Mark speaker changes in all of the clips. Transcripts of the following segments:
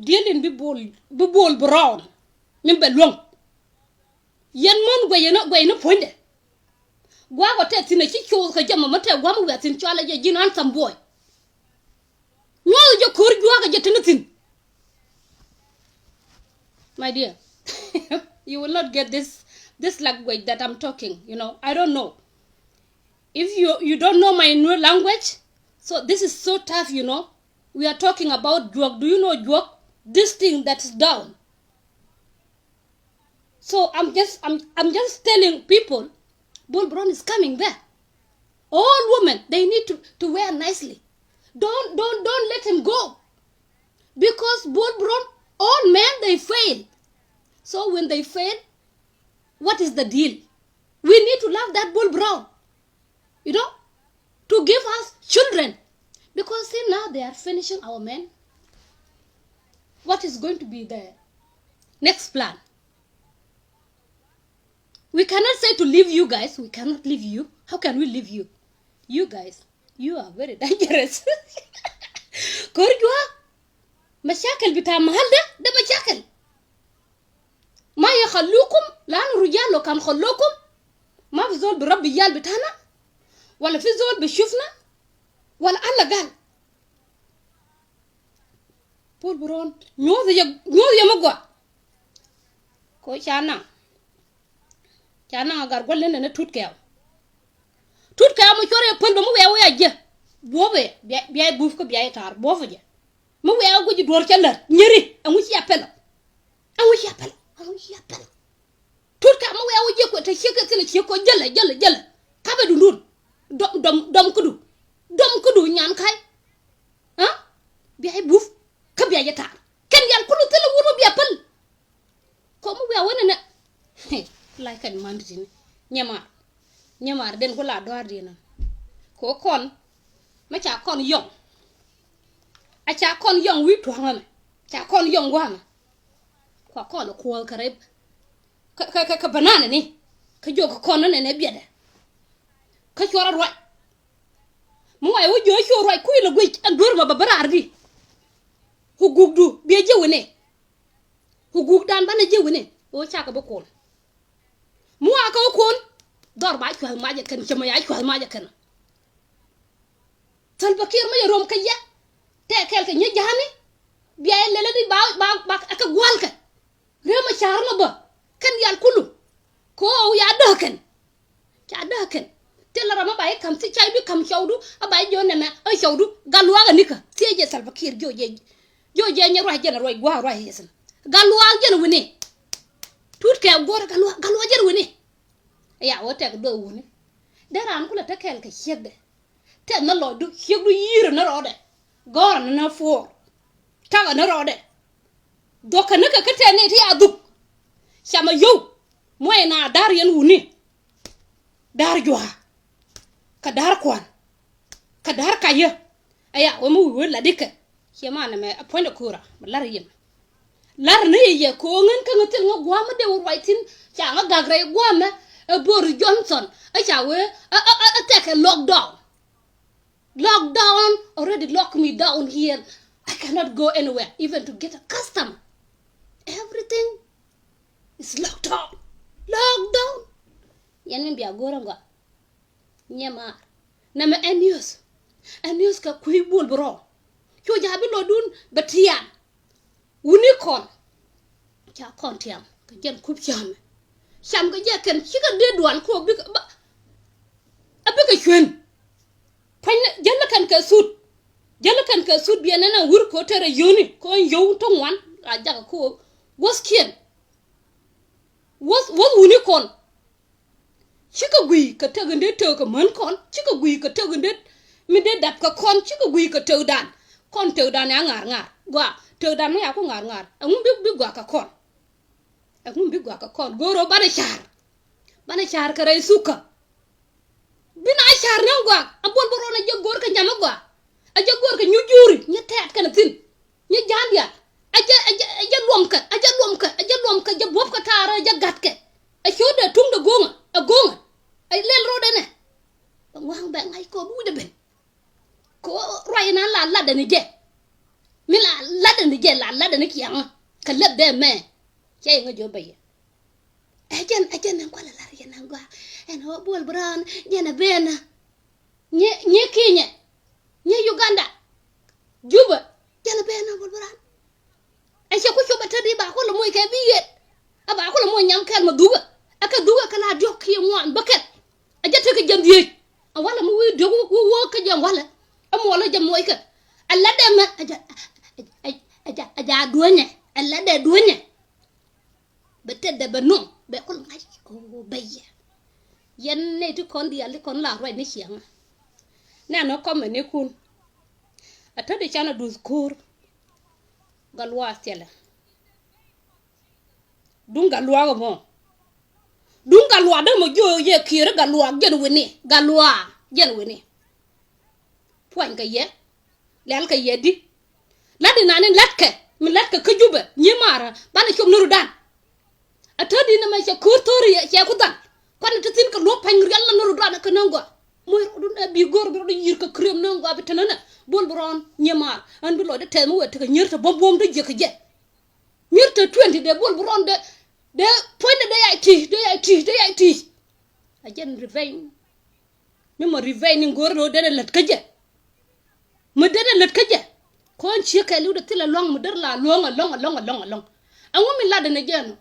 Speaker 1: dealing be bol brown min be long yen mon gwe no ponde gwa go te tin ci ciol ka jama mate gwa mu wetin ciala je jinan sam boy ñoo je kur gwa ga je tin my dear you will not get this language that I'm talking, you know. I don't know if you don't know my new language, so this is so tough, you know. We are talking about juok. Do you know juok? This thing that's down. So I'm just telling people, Bull Brown is coming there. All women, they need to wear nicely. Don't let him go, because Bull Brown, all men, they fail. So when they fail, what is the deal? We need to love that Bull Brown, you know, to give us children. Because see, now they are finishing our men. What is going to be the next plan? We cannot say to leave you guys. We cannot leave you. How can we leave you? You guys, you are very dangerous. Korjua, mashakal bita mahal da mashakal. ما يخلوكم لأن رجال لو كان خلوكم ما في زول برب يال بتاعنا ولا في زول بيشوفنا ولا الله قال بول برون نوذ يا مقوى كو شانا agar gol ne na tut kaw mo chore pol mo wewe ajje bobe biay buf ko biay tar bofu je mo wewe go ji dor celler ñeri amu ci appel tut ka mo wewe je ko te cheke tele ci ko jël kabe du ndun dom kudu ñaan kay han biay buf ka biay tar ken yal kulu tele wuro bi appel ko mo wewe ne lay kan manditini ñamar den ko la doar dina ko kon ma cha kon yong a cha kon yong wi to ngame cha kon yong wana ko kon ko kareb ka banana ni ka jogo kon ne biede ka chora roi mo way wo jo chora roi ku la gwe andor ma babarar di hugugdu be jewene hugug dan bana jewene o cha ka bokol mu aka kon dor ba ko ma ja kan chama ya ko ma ja kan tal bakir ma rom kayya te kel ka nya jahani biya lele di ba aka gwal ka rema charna ba kan yal kulu ko ya dakan te la rama bay kam ci chay bi kam chawdu abay jone me ay chawdu galwa ga nika teje sal bakir joje nya roy jena roy gwa roy yesan galwa jena woni tut ke gor galwa jer woni ya wote ko do woni daran kula ta kel ka xedde te na lodu xegdu yire na rode gor na fo taga na rode doka naka ka tane ti aduk sama yow moy na dar yen woni dar joa ka dar kwan ka dar kaya aya o mu wala dika xema na me aponda kura lar yim lar ne ye ko ngen ka ngatel ngo gwa ma de waitin cha nga gagre gwa ma Boris Johnson a chawe a take a lockdown already lock me down here. I cannot go anywhere even to get a customer. Everything is locked down yanin biya goranga nyama na me enius ka kuy bol bro cho jabi lo dun batian unicorn cha kontiam ka jen kup chame cham ga jeken chiga de duan ko bi ba abika chwen pan jalla kan ka sut bi nana wur ko tere yoni ko yow to wan a jaga ko waskien was unicorn chiga gui ka tegende to ka man kon chiga gui ka tegende mi de dap ka kon chiga gui ka tewdan kon tewdan ya ngar gwa tewdan ya ko ngar ngum bi gwa ka kon ngum bi gwa ka kon goro bana char ka ray suka bina char na gwa abol borona je gor ka nyama gwa aja gor ka ñu juri ñu tet kana tin ñu jandia aja lom ka ja bob ka tara ja gatke a shoda tung de gonga ay lel rode ne wang ba ngay ko bu de ben ko roy na la de ni je mi la de ni je la de ne kiang ka le de me che ngo jo be ajen ko la ya na gwa en ho bol bran je na bena nye Kenya nye Uganda juba je na bena bol bran ai che ko choba tadi ba ko lo moy ke biye aba ko lo moy nyam kel ma duga aka duga kala jok ki ngwan baket ajate ke jam ye wala mu wi dogu wo ka jam wala am wala jam moy ka alla de ma aja duanya alla de duanya bete de banu be ko ngai ko baye yen ne ti kon di ali kon la roi ni chiang na no ko me ne kun atade chana du skur galwa tele dunga lwa mo dunga lwa de mo jo ye kire galwa gen wini point ka ye lel ka ye di ladi nanin latka min latka ka juba nyi mara bana chom nuru dan atadi na ma cha kurtori ya kudan kon tin ka lo pan yalla nuru dan ka nango moy rodun abi gor bi rodun yir ka krem nango abi tanana bol bron nyi mar an bi lo de temu wet ka nyirta bom de je ka je nyirta 20 de bol bron de point de ya ti ajen revenge mi mo revenge ngor do de lat ka je mo de lat ka je kon chi ka lu de tila long mo der la long angu mi lad ne jeno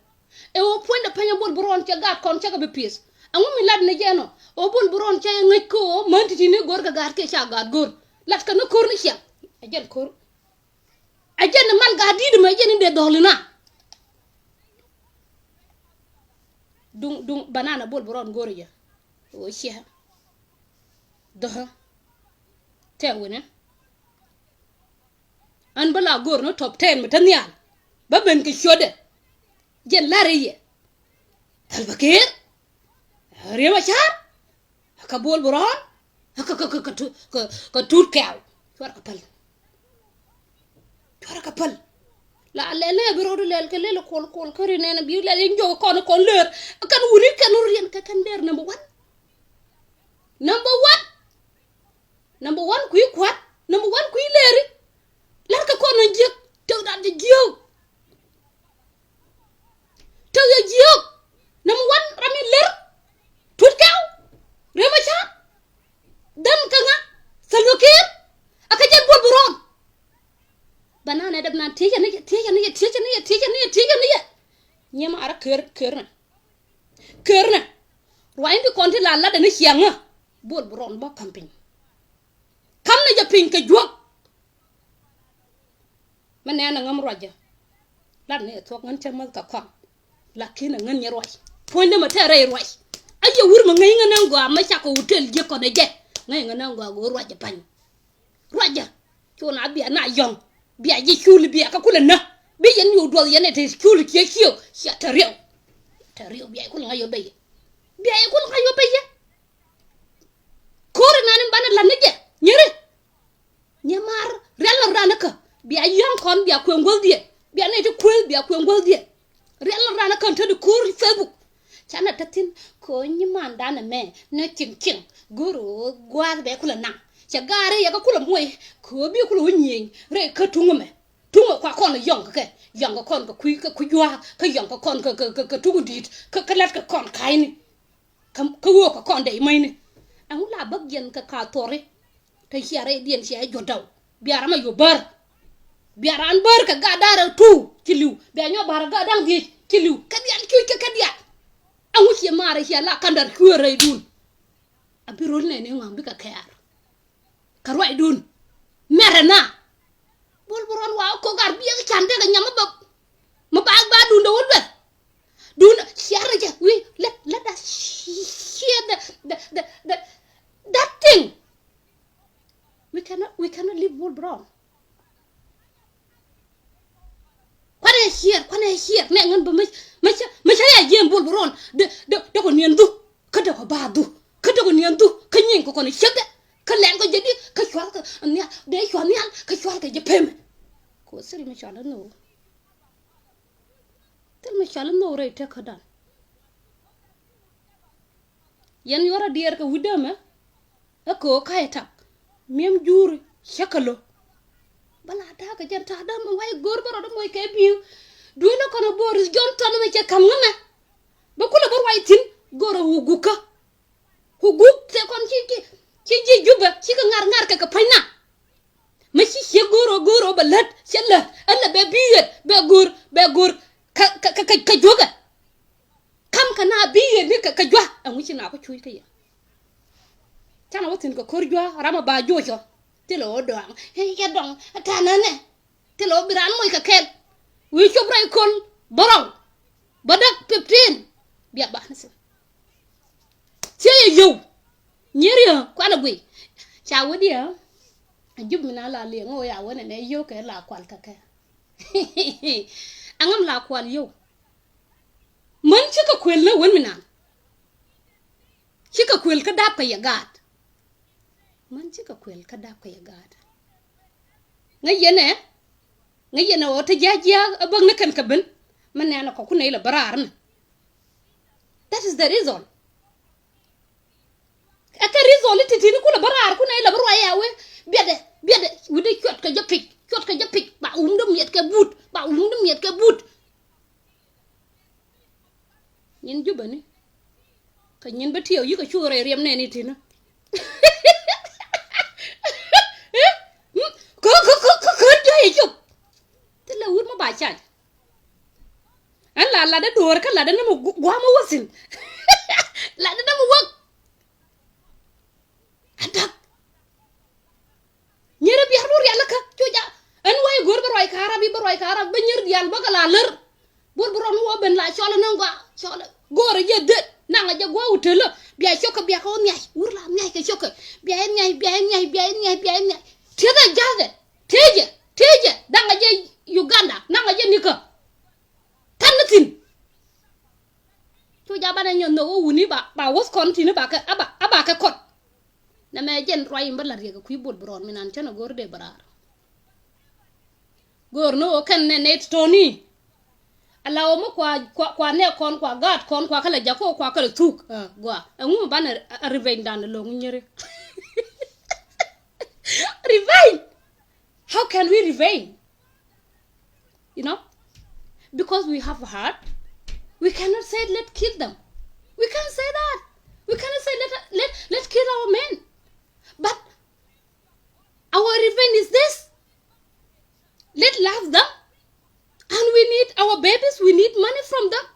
Speaker 1: e o point de panya bol bron ca gat kon ca ga be piece angu mi lad ne jeno o bol bron ca ngai ko manti ni gor ga gat ke ca gat gor lat ka no kor ni cia ajen kor ajen man ga di de ma jeni de dolina dung banana bol bron gor ya o cia do te wona an bala gor no top 10 mitanyal ba ben ke shode jen lare ye albakir riya char ka bol buran ka tut kaw chwar ka pal la lele biro do lel ke lele kol kari nena bi lele njo kon ler kan wuri kan rien ka kan der number 1 kuy kwat number 1 kuy leri lar ka kono jek taw da de jiyo taw ya jiyo number 1 rami ler tut kaw rema cha dan ka nga salokir aka jek bol buron banana dab nan tiya ne nyema ara kerna wain di konti la de ne hianga bol buron ba camping kam ne ja pin ka jok manena ngam roja lan ne tok ngan chamal ka kwam lakina ngan nyaroi ponde ma tare roi aye wur ma ngai ngana ngwa ma cha ko hotel je ko ne je ngai ngana ngwa go roja pan roja chona bia na yong bia je chuli bia ka kula na bi yen yu do yen te chuli ke kio ya tariu bia kula ngayo be kore nanin bana lan ne je nyere nyamar rel ranaka bia yang kon bia kwengol die bia ne te kwel bia kwengol die rel rana kan te kur Facebook chana tatin ko nyiman dana me no chin guru gwar be kula na cha gare ya ka kula moy ko bi kula nyin re ka tungo kwa kon yong ka kon ka kujwa ka yong ka kon ka tungo dit ka lat ka kon kaini ka wo ka kon dei mai ni an la bagyen ka tore ta hiare dien sia jodaw biara ma yo bar biara an bar ka gadara tu kiliu be nyo bar gadang di kiliu kadian kuy ka kadian an wuce mare hiya la kandar kuore dun abirol ne ngam bi ka kayar ka roi dun merena bol boron wa ko gar bi ka chande ga nyama ba ma ba dun do wol dun siara ja wi let us share the that thing we cannot live bol boron kwane here ne ngan ba ma cha ya jem bol boron de ko niendu ka de ko badu ka de ko niendu ka nyin ko ni shede ka len ko jadi ka chwal ka nya de chwal nya ka chwal ka je pem ko sel mi chala no re te ka dan yan yora dier ka wudama ko kayta mem juri shakalo bala ta ka jan ta da mo way gor baro da moy kay biu do la kono Boris Johnson me ci kam ngana ba kula bor way tin goro huguka huguk te kon ci ji juba ci ka ngar ka payna ma ci goro ba lat ci la alla be biet be gor ka joga kam kana biet ni ka jwa amu ci na ko cuy ka ya tana watin ko korjwa rama ba jojo telo doang he ya dong tanane telo biran moy ka kel wi chobray kol boraw badak 15 biya ba nasi ci yow ñeria ko ana gui cha wodi ya jub mina la le ngo ya wona ne yo ke la kwal ka ka angam la kwal yo man ci ka kwel na won mina ci ka kwel ka dap ka ya gat man ci ka kwel ka dap ka ya gat nga yene o ta jajiya abang na kan ka ben man ne na ko ku ne la barar na that is the reason aka reason titini kula barar ku ne la barwa yawe bede wudi kyot ka japik ba umdum yet ka but ñin jubani ka ñin ba tiyo yi ka chore rem ne ni tina ko joye jup te la wut ma ba chaaj an la da door ka la da na mo gwa ma wasin la da mo wak adak ñere bi xanur yalla ka joja an way gor ba roy kara ba ñer yalla ba la lër bor bu ron wo ben la chola nangwa chola gore je de nanga je go wutela biya choka biya ko nyai wurla nyai ka choka biya nyai teda jade teje danga je Uganda nanga je nika tanatin to jabana nyon no wuni ba was kontinu ba ka aba ka kot na me jen roy mbala rega kuy bod bron minan chana gor de barar gor no kan ne toni alawo mo kwa ne kon kwa gat kon kwa kala jako kwa kala tuk gwa ngu bana rivain dan lo nyere rivain how can we rivain you know because we have a heart we cannot say let's kill them we can't say that we cannot say let's kill our men but our revenge is this let's love them and we need our babies we need money from them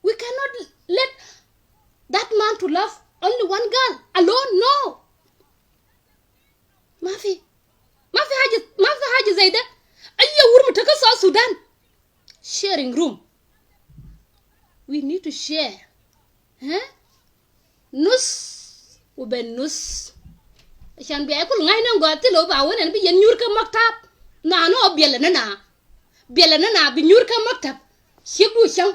Speaker 1: we cannot let that man to love only one girl alone no mafi haji zaida ayya wurmu ta kasa Sudan sharing room we need to share nus uben nus shan biya kul ngai nan go tilo ba wonen bi yen nyur ka maktab na no biela na bi nyur ka maktab shibu sham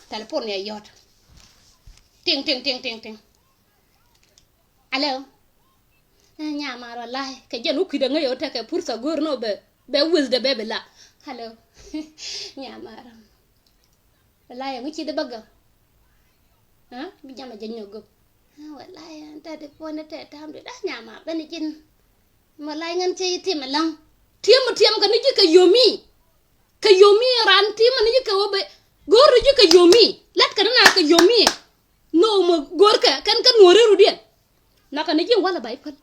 Speaker 1: telephone ya yot ting alo nya ma wallahi ka jenu ku da ngayo ta ka pursa gorno be wilde be la hello nya ma wallahi ngi ci de baga bi jama janyo go wallahi anta de pone te tamde da nya ma ben jin wallahi ngan ci timalang tiam ka ni ka yomi ran tim ni ka wobe gor ji ka yomi lat ka na ka yomi no mo gor ka kan nore rudien na ka ni jin wala bay pal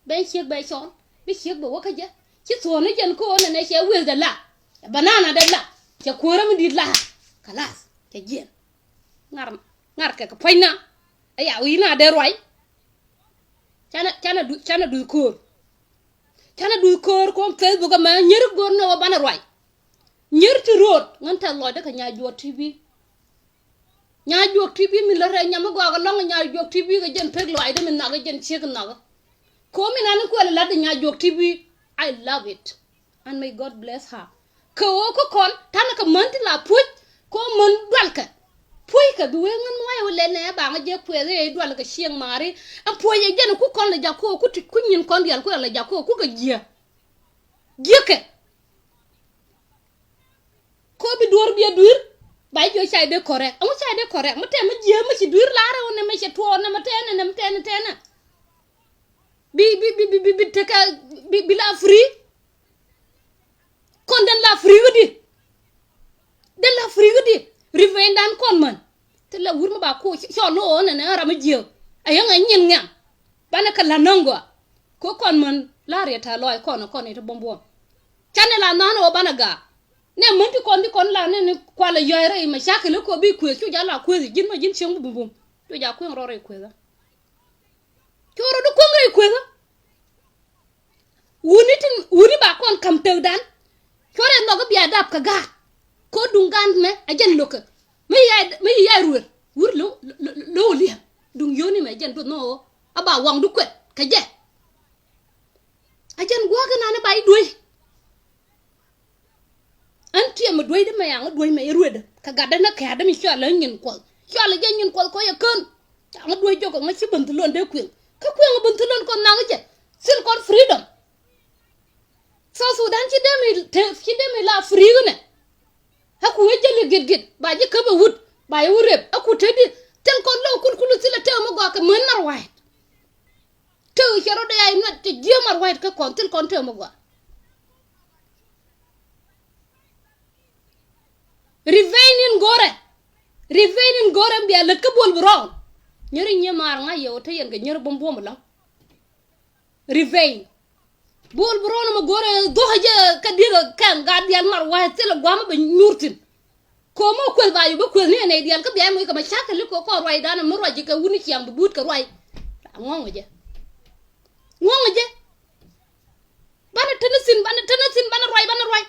Speaker 1: bay chek bay son bi chek bo waka ja ci so ne jen ko ne che wel da la banana da la ce kora mi di la kalas ce jen ngar ka payna aya wi na de roy chana du kor ko Facebook ma nyer gor no bana roy nyer ti road nganta lo de ka nya jo TV mi la re nyama go ga long nya jo TV ga jen peg lo ay de mi na ga jen chek na ga ko mi nan ko la de nya jo TV I love it and may God bless her ko kon tan ka manti la puj ko mon dalka puj ka duwe ngan moy wala ne ba nga je puede e dwal ka sieng mari am puye jen ku kon la jako ku nyin kon dial ku la jako ku ka ke ko bi dor bi dur bay jo chay de correct amu chay de correct ma te ma je ma ci dur la raw ne ma ci to na ma tene bi teka bi la free kon den la free gudi den la free gudi riven dan kon man te la wurma ba ko cho no na ra ma jio ayanga nyin ngam bana kala nango ko kon man la reta loy kon ni to bombo chane la nano bana ga ne monti kon la ne kwala yoyre ma shakale ko bi ku chu jala ku jin ma jin cheng bum to ja ku ro re ku da choro do ko ngai ku da wuni ba kon kam tew dan chore no go biya dap ka ga ko dungan me ajen loka me ya ruwer wur lo liya dung yoni me ajen do no aba wang du kwet ka je ajen gwa ga na bai duy anti ma duy de ma yang duy me ruwer ka ga da na ka da mi sha la nyin je nyin ko ya kan ta duy jogo nga ci bant lon de kwel ka kwel bant lon ko na nga je sil kon freedom so Sudan ci demi la free ne haku wejele git ba je ka ba wut ba yu rep aku tedi tel kon lo kulu sila te mo go ka men mar way te xero de ay not te je mar way ka kon tel kon te mo go rivenin gore bi ala ka bol bro nyeri nyemar nga yo te yen ga nyer bom bom la rivein bol bro no ma gore do haje ka diga kan ga dial mar way tel gwama ba nyurtin ko mo ko ba yu ba ko ne dial ka biya mo ka ma shaka li ko roy dana mo roji ka wuni kiyam bu but ka roy ngongo je bana tanasin bana roy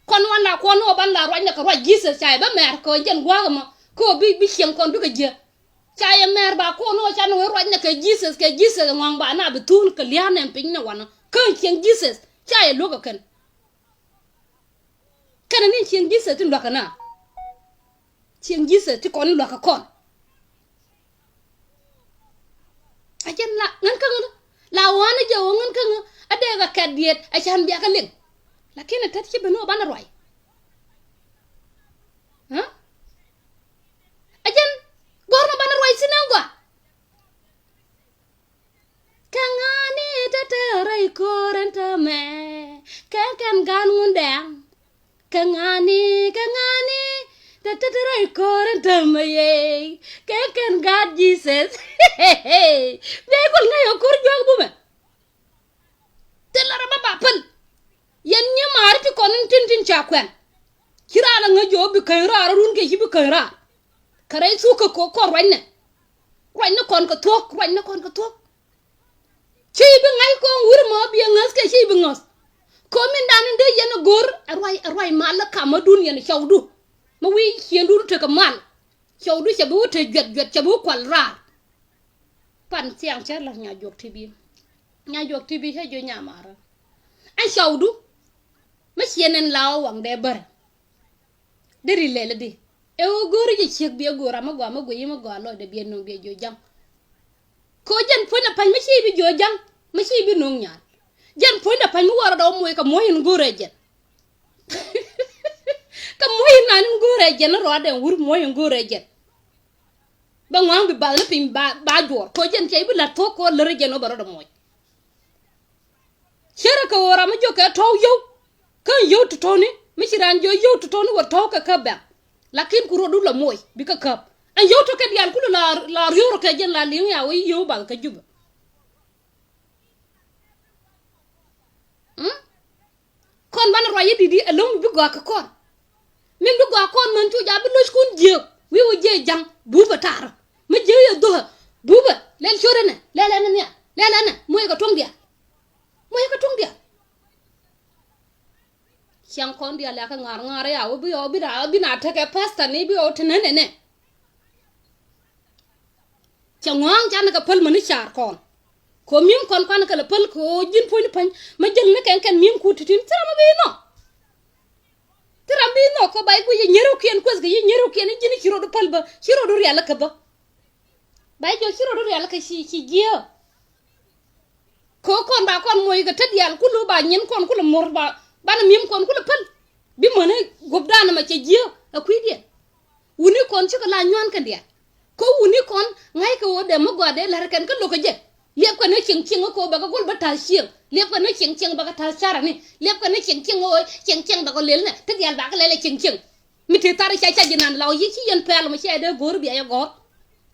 Speaker 1: kon wana ko no ban la roy na ka roy gisa chai ba mer ko jen gwa ma ko bi kiyam kon du ka je chai mer ba ko no chan no roy na ka gisa ngong ba na betun ka liane pin na wana kan kiyam gisa chai lo ka kan ni kiyam gisa tin lo kana chieng jise ti kon lo ka kon ajen la ngan kan la wana je ngan kan ade ga kadiet a chan biya ka len lakini tat ci beno bana roy ha ajen gorno bana roy sinangwa kangani taterai korenta me kan gan ngundang kangani taterai korenta me kan God Jesus be kol ngayo kor jog bume telara baba pal yen nyamar ti konin tin chakwen kira la ngajo bi kayra run ke hibi kayra kare su ko ko ranne kon ko tok chi bi ngai ko wur mo bi ngas ke chi bi ngas ko min dan de yen gor arwai mal ka madun yen chawdu ma wi hiendu te ka mal chawdu che bu te jet che bu kwal ra pan siang che la nya jok tibi he jo nya mara an chawdu ma hienen law wang de bar deri lele di e o gori je chek bi gora ma gwa lo de bi no bi jo jang ko jen fona pan ma chi bi jo jang ma chi bi no nya jen fona pan mu wara do moy ka moyin gore jen ka moyin nan gore jen ro de wur moyin gore jen ba ngwang bi bal pin ba jor ko jen kay bi la to ko le jen no baro do moy chere ka wara ma jo ka to yo kan yo to toni mi chiran jo yo to toni war to ka ba lakin ku ro du la moy bi ka kap an yo to ka dial ku la yoro ka jen la li ya wi yo bal ka juba kon ban roy di alum bi go ka kon min bi go kon man tu ja bi lo skun je wi wo je jang bu ba tar ma je ya do bu ba len chore ne le ne moy ka tong dia siang kon dia la ka ngar ya wo bi na ta ka pasta ni bi o tene ne changwang chan ka pal mani char kon ko mim kon ka la pal ko jin fo ni pan ma jël na ken mim ku titin tram bi no ko bay ku ye ñeru ken ko ga ye ñeru ken jini ci rodu pal ba ci rodu yalla ka ba bay jo ci rodu yalla ka ci giya ko kon ba kon moy ga tad yalla ku lu ba ñen kon ku la mor ba bana mim kon ku la pal bi mane gob dana ma ci giya akuy dia wuni kon ci ko la ñwan ka dia ko wuni kon ngay ko de ma gode la ken ka lo ko je liep ko ne ching ko ba ko ba ta chieng liep ko ne ching ba ka ta chara ni liep ko ne ching oi ching ba ko lel ne te dial ba ka lele ching mi te tar cha jinan law yi ci yen pel ma che de gor bi ya gor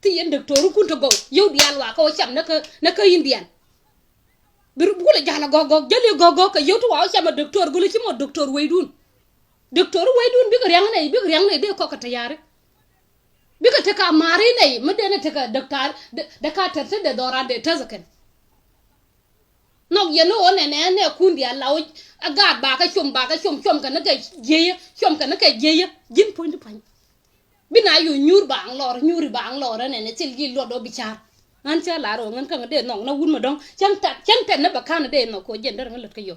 Speaker 1: ti yen doctor ku to go yow dial wa ko cham na ka indian bir bu la jala go jeli go ka yow to wa cham doctor gu ci mo doctor waydun bi ko yang ne de ko ka tayare bi ka te ka mari ne ma de ne te ka doctor de ka terte de dora de tazaken no yeno ne kundi Allah aga ba ka chom ka na ka jeye jin point pan bina yu nyuri ba ang lor ne til gi lo do bichar an cha la ro ngan ka de no na wun ma dong chang ta na ba kana de no ko jen der ngan lat ka yo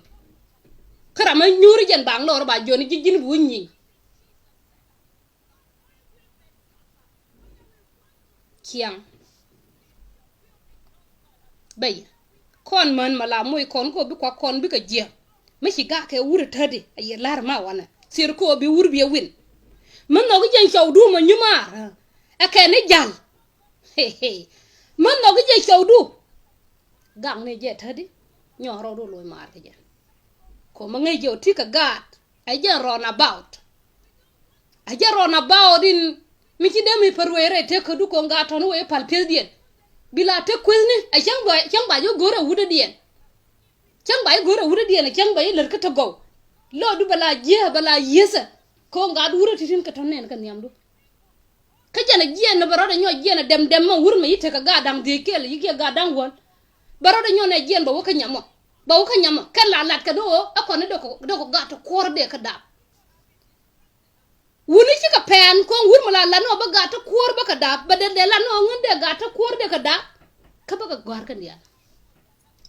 Speaker 1: kara ma nyuri jen ba ang lor ba joni jin bu nyi kiang bay kon man mala moy kon ko bi ko kon bi ka je ma ci ga ke wuri tade ay lar ma wana sir ko bi wuri bi win man no gi chaw du ma nyuma ake ne jal man no gi chaw du gang ne je tade nyoro do loy mar ke je ko ma ngay je ti ka gat ay je ron about in mi ci demi perwere te ko du ko ngaton we palpel dien bila te kwelni a chang ba yo gora wuda dien chang ba gora wuda dien chang ba ler ka to go lo du bala yesa ko nga du wura titin ka tonnen kan yamdu ka jana jien na baro da nyo jien dem ma wurma yite ka ga dang de kel yike ga dang won baro da nyo ne jien ba waka nyamo kan la lat ka do akone do ko ga to kor de ka da wuni ci ka pen ko wurma la no ba ga to kor ba ka da ba de la no ngunde ga to kor de ka da ka ba ka gwar kan ya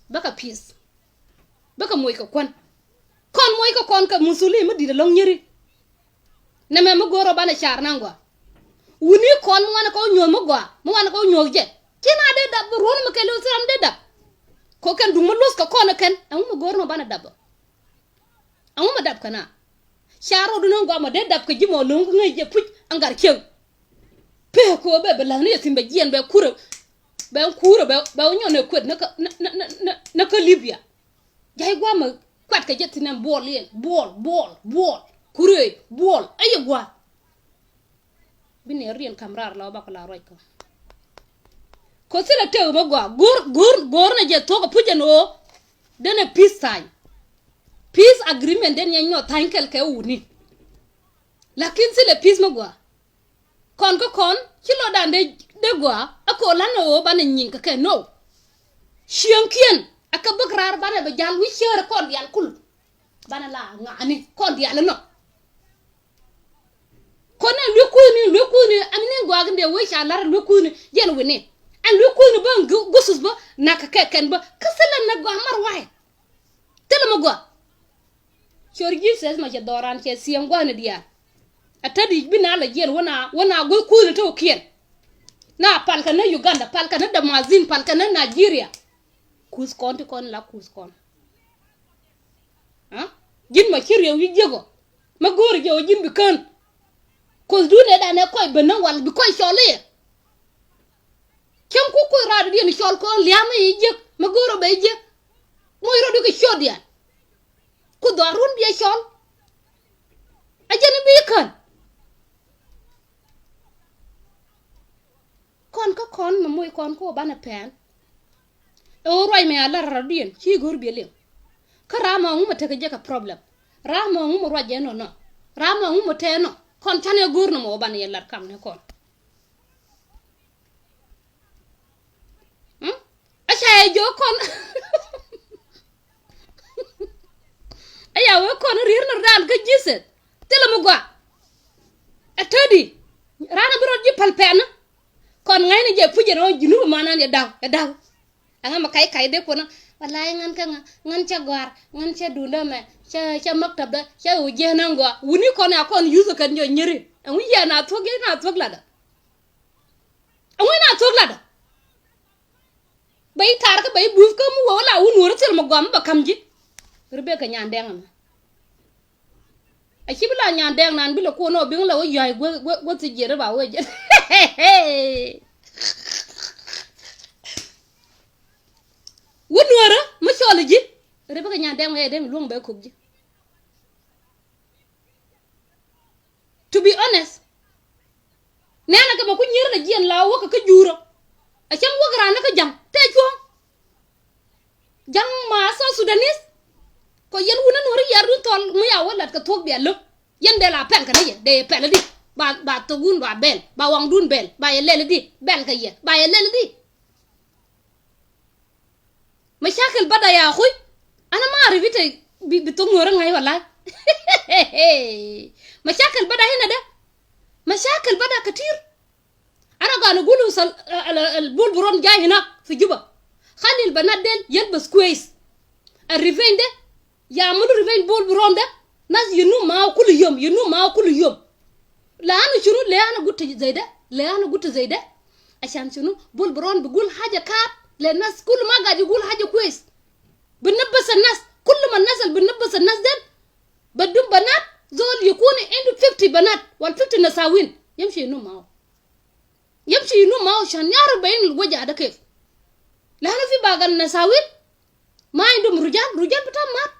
Speaker 1: ba ka peace ba ka moy ka kon ka musuli ma di da long nyeri na me mo goro bana char nangwa wuni kon mo wana ko nyol mo gwa mo wana ko nyol je kina de da ron ma kelo sam de da ko kan du mo los ka kon kan amu mo goro bana dab amu ma dab kana charo du non gwa ma de dab ka jimo lo ngai je puj angar kew pe ko be la ne simbe jien be kuro be nyone kwet na ka libya jay gwa ma kwat ka jetina bol kure bol ayo gwa bine rien kamrar la ba ko la roy ko sila tew ma gwa gor na je to ko pujano dene peace agreement den nyo tankel ke uni lakin sila peace ma gwa kon chilo dande de gwa ako lano bana nyin ka ke no shiankien aka bagrar bana be jal wi shere kon dial kul bana la ngani kon dial no kone lukuni amine gwa gande we sha lar lukuni jen wini an lukuni ban gusus ba naka ken ba kasala na gwa mar waay telma gwa chorgi ses ma je doran ke siem gwa ne dia atadi bina la jen wana go kuni to kien na palka na Uganda palka na Damazin palka na Nigeria kuskon ha jin ma kirye wi jego ma gor je o jin bi kan ko du ne da ne koy benan wal bi koy chole kem ku raadu di ni chol ko liama yi je ma goro bay je moy rodu ko chodia ku darun bi chol ajana bi kan kon ma moy kon ko bana pen o roy me ala radien chi gor bi le karama nguma te ka problem rama nguma roje no rama nguma te no kon tane gor no mo ban yelar kam ne kon acha jo kon aya we kon rir no dal ga giset tele mo gwa atadi rana bro ji palpen kon ngay ne je fuje no jinu manan ya daw anga ma kay de ko na wallahi ngan ca gwar ngan ca dunda me ca maktab da ca uje nangwa wuni kon ya kon yuzu kan jo nyeri an wiya na togla da bay tar ka bay buuf ka mu wala wu nur tel ma gwam ba kamji rebe ka nyandeng ma a kibla nyandeng nan bila ko no bin la wo yai go ti jere ba wo je wunwara ma chole ji rebe ka nya dem he dem luong be ko ji. To be honest, nana ka ba ku nyir na jien lawo ka juro a chan wo gra na ka jam te cho jang ma so Sudanese ko yen wunan wori yarun tol mu ya wala ka tok be lo yen de la pen ka ne de pel di ba to gun ba bel ba wang dun bel ba ye lele di bel ka ye ba ye lele di mashakil bada ya khoy ana ma arifite bi to ngora ngai wala mashakil bada hina de مشاكل بدأ كتير. أنا قاعد أقول البولبرون جاي هناك في جوبا، خلي البنات ديل يلبس كويس، الريفين ده يعملوا ريفين بولبرون ده ناس ينوم معه كل يوم، ينوم معه كل يوم. لا أنا شنو؟ لا أنا قلت زي ده، لا أنا قلت زي ده عشان شنو؟ بولبرون بيقول حاجة كاب للناس، كل ما قاعد يقول حاجة كويس بنبس الناس، كل ما الناس اللي بنبس الناس ديل بدهم بنات زول يكون عنده 50 بنات وال50 نساوين يمشي ينوم معه، يمشي ينوم معه عشان يعرف بين الوجه ده كيف. لأنه في بعض النساوين ما عندهم رجال بتاع مات،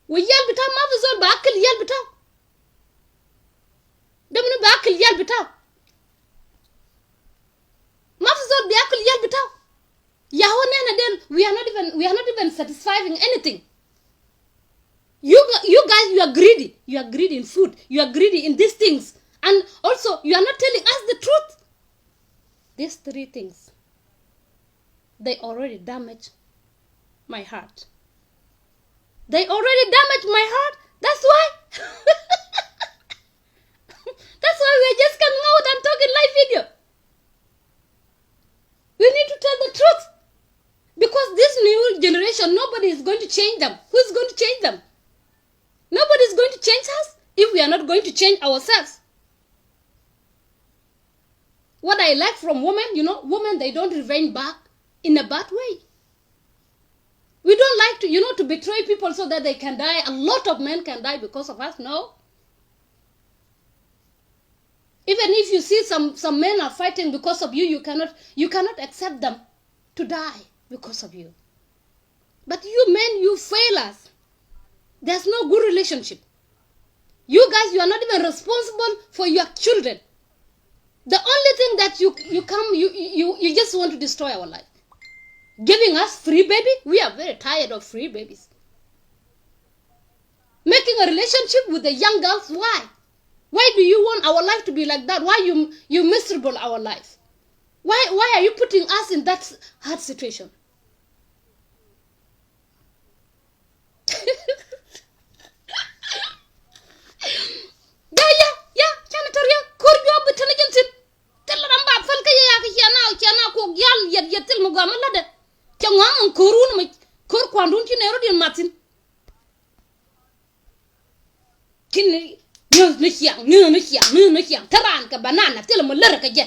Speaker 1: واليال بتاع ما في زول باكل يال بتاع ده منو باكل يال بتاع، ما في زول بياكل يال بتاع. يا هو نحن ديل we are not even satisfying anything. You guys, you are greedy. You are greedy in food. You are greedy in these things. And also, you are not telling us the truth. These 3 things, they already damage my heart. They already damaged my heart. That's why. That's why we're just coming out and talking live video. We need to tell the truth. Because this new generation, nobody is going to change them. Who is going to change them? Nobody is going to change us if we are not going to change ourselves. What I like from women, women, they don't revenge back in a bad way. We don't like to, to betray people so that they can die. A lot of men can die because of us, no. Even if you see some men are fighting because of you, you cannot accept them to die because of you. But you men, you fail us. There's no good relationship. You guys, you are not even responsible for your children. The only thing that you just want to destroy our life. Giving us free baby, we are very tired of free babies. Making a relationship with the young girls, why? Why do you want our life to be like that? Why you miserable our life? Why are you putting us in that hard situation? Taran ka banana tela mo lar ka je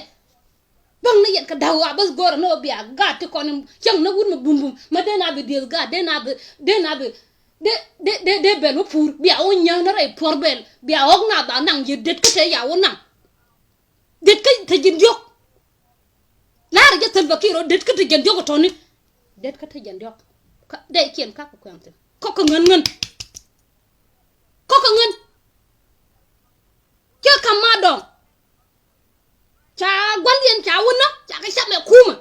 Speaker 1: bang na yen ka dawa bas gor no biya ga ti kon chang na wun bum bum ma de na be del ga de na be de bel pur biya o nyang na ray por bel biya ok na ba nang ye det ka te ya wona det ka te jin jok lar je tel bakiro det ka te jin jok to ni det ka te jin jok ka de kien ka ko kwante ko ngen cha kamadong cha gwandien cha wona cha ka shabe kuma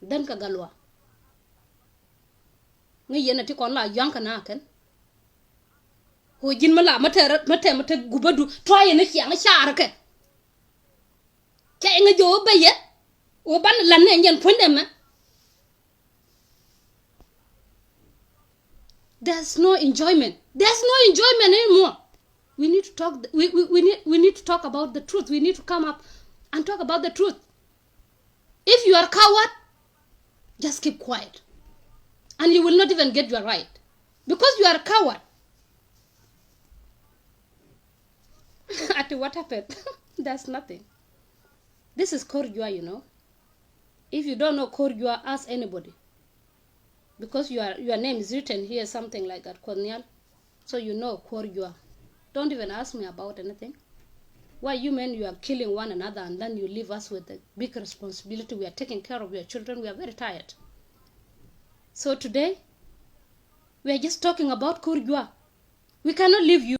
Speaker 1: dan ka galwa ngi yena ti kon la yanka na ken ho jin mala mate gubadu to yena ci nga char ke cha nga jo baye o ban lan ne ngeen fonde ma. There's no enjoyment anymore. We need to talk. We need to talk about the truth. We need to come up and talk about the truth. If you are a coward, just keep quiet, and you will not even get your right because you are a coward. Ati, what happened? That's nothing. This is Korjua, If you don't know Korjua, ask anybody. Because your name is written here, something like that, Kornial. So you know Korjua. Don't even ask me about anything. Why you men, you are killing one another and then you leave us with a big responsibility. We are taking care of your children. We are very tired. So today, we are just talking about Kurjwa. We cannot leave you.